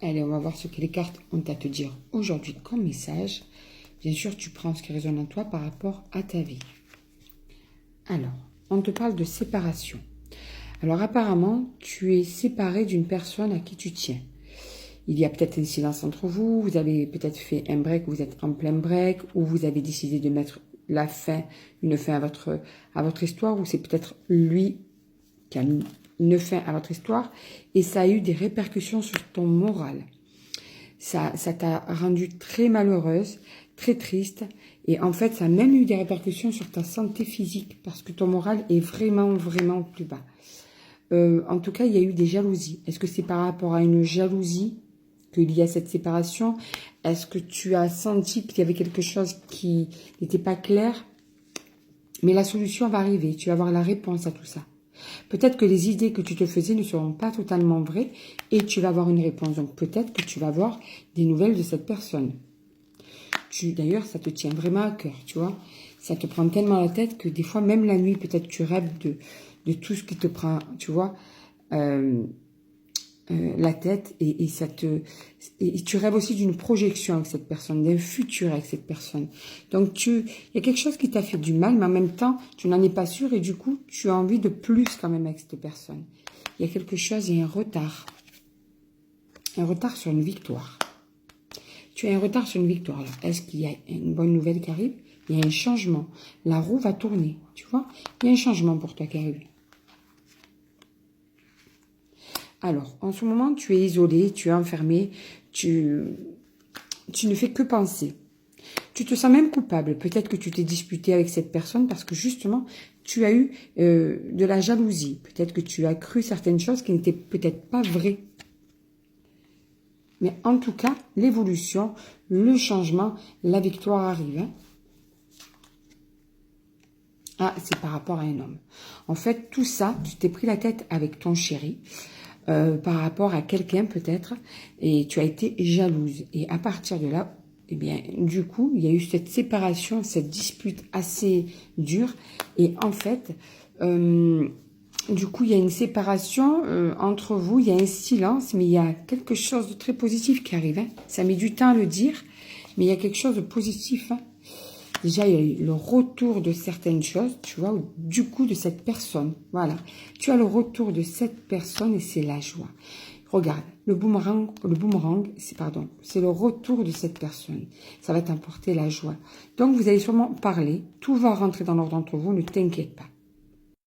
Allez, on va voir ce que les cartes ont à te dire aujourd'hui comme message. Bien sûr, tu prends ce qui résonne en toi par rapport à ta vie. Alors, on te parle de séparation. Alors, apparemment, tu es séparé d'une personne à qui tu tiens. Il y a peut-être un silence entre vous, vous avez peut-être fait un break, vous êtes en plein break, ou vous avez décidé de mettre une fin à votre histoire, ou c'est peut-être lui qui a mis une fin à votre histoire, et ça a eu des répercussions sur ton moral. Ça t'a rendu très malheureuse, très triste, et en fait, ça a même eu des répercussions sur ta santé physique, parce que ton moral est vraiment, vraiment au plus bas. En tout cas, il y a eu des jalousies. Est-ce que c'est par rapport à une jalousie qu'il y a cette séparation? Est-ce que tu as senti qu'il y avait quelque chose qui n'était pas clair? Mais la solution va arriver, tu vas avoir la réponse à tout ça. Peut-être que les idées que tu te faisais ne seront pas totalement vraies et tu vas avoir une réponse. Donc peut-être que tu vas avoir des nouvelles de cette personne. D'ailleurs, ça te tient vraiment à cœur, tu vois. Ça te prend tellement la tête que des fois, même la nuit, peut-être tu rêves de tout ce qui te prend, tu vois, la tête et tu rêves aussi d'une projection avec cette personne, d'un futur avec cette personne. Donc il y a quelque chose qui t'a fait du mal, mais en même temps, tu n'en es pas sûr et du coup, tu as envie de plus quand même avec cette personne. Il y a quelque chose, il y a un retard sur une victoire. Tu as un retard sur une victoire. Est-ce qu'il y a une bonne nouvelle qui arrive? Il y a un changement. La roue va tourner, tu vois. Il y a un changement pour toi qui arrive. Alors, en ce moment, tu es isolé, tu es enfermé, tu ne fais que penser. Tu te sens même coupable. Peut-être que tu t'es disputé avec cette personne parce que justement, tu as eu de la jalousie. Peut-être que tu as cru certaines choses qui n'étaient peut-être pas vraies. Mais en tout cas, l'évolution, le changement, la victoire arrive. Hein. Ah, c'est par rapport à un homme. En fait, tout ça, tu t'es pris la tête avec ton chéri. Par rapport à quelqu'un peut-être, et tu as été jalouse. Et à partir de là, eh bien, du coup, il y a eu cette séparation, cette dispute assez dure. Et en fait, du coup, il y a une séparation entre vous, il y a un silence, mais il y a quelque chose de très positif qui arrive. Hein. Ça met du temps à le dire, mais il y a quelque chose de positif. Hein. Déjà, il y a eu le retour de certaines choses, tu vois, du coup, de cette personne. Voilà. Tu as le retour de cette personne et c'est la joie. Regarde, le boomerang, c'est le retour de cette personne. Ça va t'apporter la joie. Donc, vous allez sûrement parler. Tout va rentrer dans l'ordre entre vous, ne t'inquiète pas.